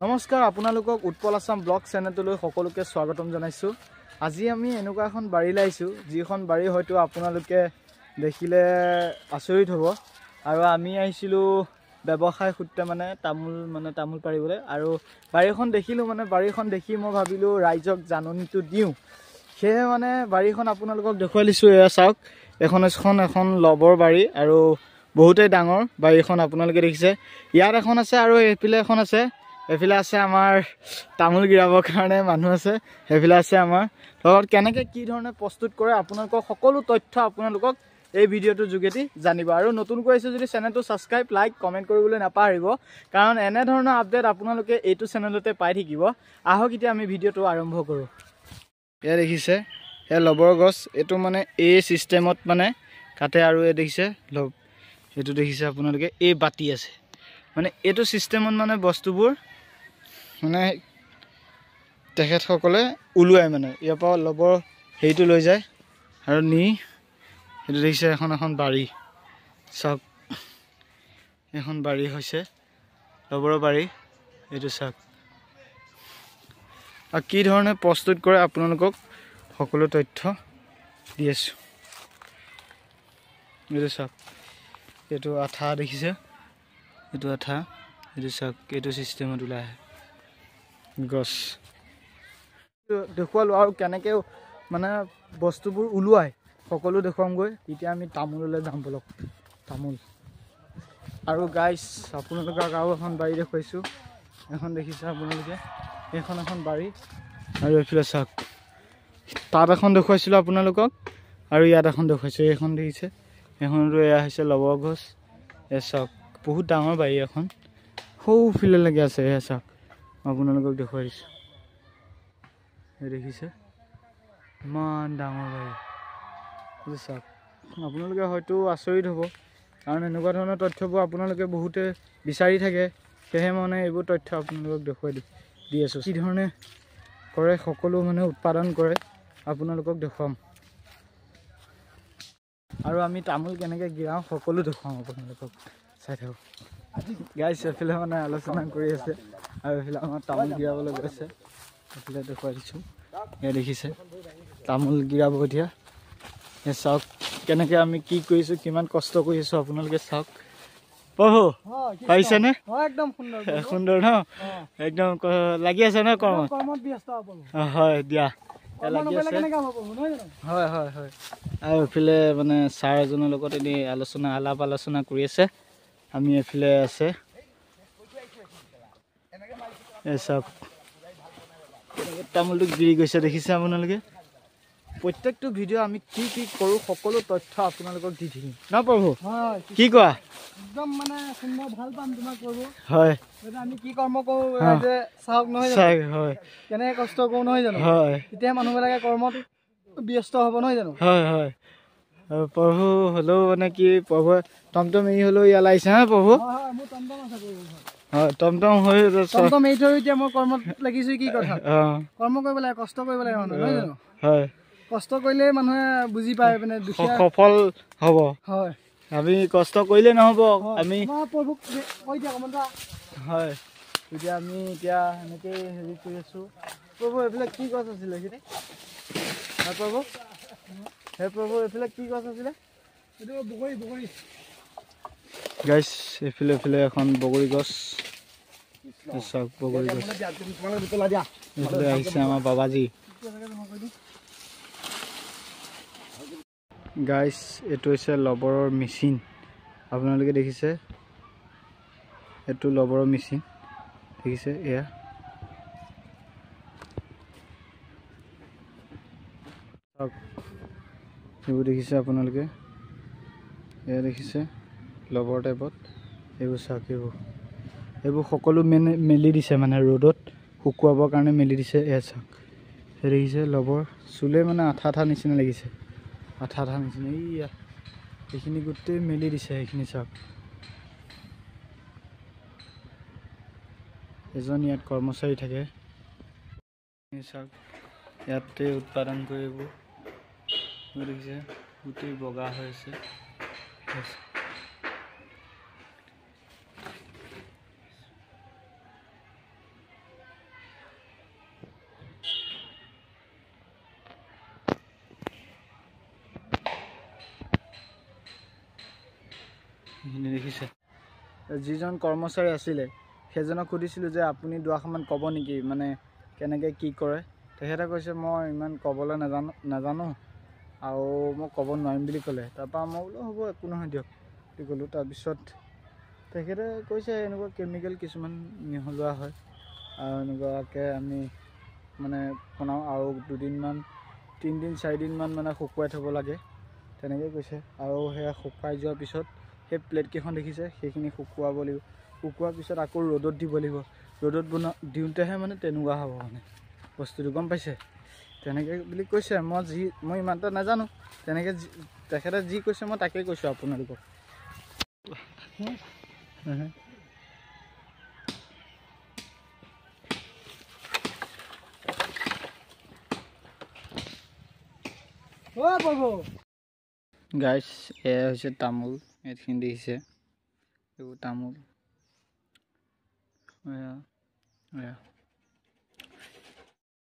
নমস্কাৰ আপোনালোকক উৎপল আছাম ব্লগ চেনেললৈ সকলোকে স্বাগতম জনাইছো। আজি আমি এনেকুৱা এখন বাৰী লাইছো যিখন বাৰী হয়তো আপোনালোকে দেখিলে আচৰিত হ'ব। আৰু আমি আহিছিলো ব্যৱসায় সূত্ৰে তামোল পাৰিবলৈ। আৰু বাৰীখন দেখিলো বাৰীখন দেখি মই ভাবিলো ৰাইজক জাননীটো দিওঁ। সেয়ে বাৰীখন আপোনালোকক দেখুৱাই লৈছো। এয়া চাওক, এখন লবৰ বাৰী আৰু বহুতেই ডাঙৰ বাৰীখন আপোনালোকে দেখিছে। ইয়াত এখন আছে আৰু এইফালে এখন আছে। এফালে আছে আমাৰ তামোল গিৰাবৰ কাৰণে মানুহ আছে, সেইফালে আছে আমাৰ লগত কেনেকৈ কি ধৰণে প্ৰস্তুত কৰে আপোনালোকক সকলো তথ্য আপোনালোকক এই ভিডিঅ'টোৰ যোগেদি জানিব। আৰু নতুনকৈ আহিছে যদি চেনেলটো ছাবস্ক্ৰাইব, লাইক, কমেণ্ট কৰিবলৈ নাপাহৰিব, কাৰণ এনেধৰণৰ আপডেট আপোনালোকে এইটো চেনেলতে পাই থাকিব। আহক এতিয়া আমি ভিডিঅ'টো আৰম্ভ কৰোঁ। এয়া দেখিছে, এয়া লবৰ গছ। এইটো এই চিষ্টেমত কাটে। আৰু এই দেখিছে এইটো দেখিছে আপোনালোকে, এই বাতি আছে এইটো চিষ্টেমত বস্তুবোৰ তেখেতসকলে ওলোৱাই ইয়াৰ পৰা লবৰ হেৰিটো লৈ যায় আৰু নি এইটো দেখিছে এখন বাৰী। চাওক, এখন বাৰী হৈছে লবৰৰ বাৰী। এইটো চাওক, আৰু কি ধৰণে প্ৰস্তুত কৰে আপোনালোকক সকলো তথ্য দি আছোঁ। এইটো চাওক, এইটো আঠা দেখিছে, এইটো আঠা। এইটো চাওক, এইটো চিষ্টেমত ওলাই আহে গছ দেখুৱালোঁ। আৰু কেনেকৈ বস্তুবোৰ ওলোৱাই সকলো দেখুৱামগৈ। এতিয়া আমি তামোললৈ যাম বলক। তামোল আৰু গাইছ, আপোনালোকক আৰু এখন বাৰী দেখুৱাইছোঁ। এখন দেখিছে আপোনালোকে, এখন বাৰী। আৰু এইফালে চাওক, তাত এখন দেখুৱাইছিলোঁ আপোনালোকক, আৰু ইয়াত এখন দেখুৱাইছোঁ। এইখন দেখিছে, এইখনতো এয়া হৈছে লবৰ গছ। এয়া চাওক, বহুত ডাঙৰ বাৰী এখন, সৌফালে লাগি আছে। এয়া চাওক, আপোনালোকক দেখুৱাই দিছোঁ। এই দেখিছে, ইমান ডাঙৰ বাৰী। চাওক, আপোনালোকে হয়তো আচৰিত হ'ব, কাৰণ এনেকুৱা ধৰণৰ তথ্যবোৰ আপোনালোকে বহুতে বিচাৰি থাকে। সেয়েহে এইবোৰ তথ্য আপোনালোকক দেখুৱাই দি আছোঁ। কি ধৰণে কৰে সকলো উৎপাদন কৰে আপোনালোকক দেখুৱাম। আৰু আমি তামোল কেনেকৈ গিৰাওঁ সকলো দেখুৱাম আপোনালোকক। চাই থাকক গাইছ। এইফালে আলোচনা কৰি আছে, আৰু এইফালে আমাৰ তামোল গিৰাবলৈ গৈছে। এইফালে দেখুৱাই দিছোঁ। এয়া দেখিছে, তামোল গিৰাব এতিয়া। এই চাওক কেনেকৈ আমি কি কৰিছোঁ, কিমান কষ্ট কৰি আছোঁ আপোনালোকে চাওক। প্ৰভু পাৰিছেনে? একদম সুন্দৰ ন? একদম লাগি আছে ন কৰ্মত? হয় দিয়া, লাগি আছে। হয়। আৰু এইফালে ছাৰ এজনৰ লগত এনেই আলাপ আলোচনা কৰি আছে। আমি এইফালে আছে। এই চাওক, তামোলটো গিৰি গৈছে দেখিছে আপোনালোকে। প্ৰত্যেকটো ভিডিঅ' আমি কি কৰোঁ সকলো তথ্য আপোনালোকক দি থাকিম ন প্ৰভু? কি কোৱা? একদম সুন্দৰ, ভাল পাম তোমাক প্ৰভু। হয়, আমি কি কৰ্ম কৰোঁ চাওক নহয় জানো? হয়, কেনেকৈ কষ্ট কৰোঁ নহয় জানো? হয়, তেতিয়া মানুহবিলাকে কৰ্মত ব্যস্ত হ'ব নহয় জানো? হয়। আৰু প্ৰভু হ'লেও কি প্ৰভুৱে টমটম এৰি হ'লেও ইয়ালৈ আহিছে হা প্ৰভু? মোৰ টমটম আছে প্ৰভু। হয়, টমটম হৈ টমটম এৰি থৈ এতিয়া মই কৰ্মত লাগিছোঁ। কি কথা? কৰ্ম কৰিব লাগে, কষ্ট কৰিব লাগে মানুহ নহয় জানো? হয়, কষ্ট কৰিলেই মানুহে বুজি পায় সফল হ'ব। হয়, আমি কষ্ট কৰিলে নহ'ব। আমি প্ৰভুক কৈ দিয়া হয়, এতিয়া আমি এনেকেই হেৰি কৰি আছোঁ। প্ৰভু এইবিলাক কি গছ আছিলে সেইখিনি? হয় প্ৰভু, প্ৰভু এইফালে কি গছ আছিলে? এইটো বগৰী। গাইছ, এইফালে এখন বগৰী গছ। চাওক, বগৰী গছ। এইফালে আহিছে আমাৰ বাবাজী। গাইছ, এইটো হৈছে লবৰৰ মেচিন। আপোনালোকে দেখিছে, এইটো লবৰৰ মেচিন দেখিছে। এয়া চাওক, এইবোৰ দেখিছে আপোনালোকে। এয়া দেখিছে লবৰ টাইপত। এইবোৰ চাওক, এইবোৰ সকলো মেলি দিছে ৰ'দত শুকুৱাবৰ কাৰণে মেলি দিছে। এয়া চাওক, সেই দেখিছে লবৰ চুলে আঠা নিচিনা লাগিছে। আঠা নিচিনা এইয়া এইখিনি গোটেই মেলি দিছে। সেইখিনি চাওক, এজন ইয়াত কৰ্মচাৰী থাকে। চাওক, ইয়াতে উৎপাদন কৰি এইবোৰ দেখিছে, গোটেই বগা হৈ আছে। এইখিনি দেখিছে যিজন কৰ্মচাৰী আছিলে সেইজনক সুধিছিলোঁ যে আপুনি দুআষাৰমান ক'ব নেকি মানে কেনেকৈ কি কৰে তেখেতে কৈছে মই ইমান ক'বলৈ নাজানো আৰু মই ক'ব নোৱাৰিম বুলি ক'লে তাৰপৰা মই বোলো হ'ব একো নহয় দিয়ক বুলি ক'লোঁ তাৰপিছত তেখেতে কৈছে এনেকুৱা কেমিকেল কিছুমান মিহলোৱা হয় আৰু এনেকুৱাকৈ আমি মানে বনাওঁ আৰু 2 দিনমান 3 দিন 4 দিনমান মানে শুকুৱাই থ'ব লাগে তেনেকৈ কৈছে আৰু সেয়া শুকাই যোৱাৰ পিছত সেই প্লেটকেইখন দেখিছে সেইখিনি শুকুৱাব লাগিব শুকোৱাৰ পিছত আকৌ ৰ'দত দিব লাগিব ৰ'দত দিওঁতেহে মানে তেনেকুৱা হ'ব মানে বস্তুটো গম পাইছে তেনেকৈ বুলি কৈছে মই ইমান এটা নাজানো তেনেকৈ তেখেতে যি কৈছে মই তাকেই কৈছোঁ আপোনালোকক গাইছ এয়া হৈছে তামোল এইখিনি দেখিছে এইবোৰ তামোল এয়া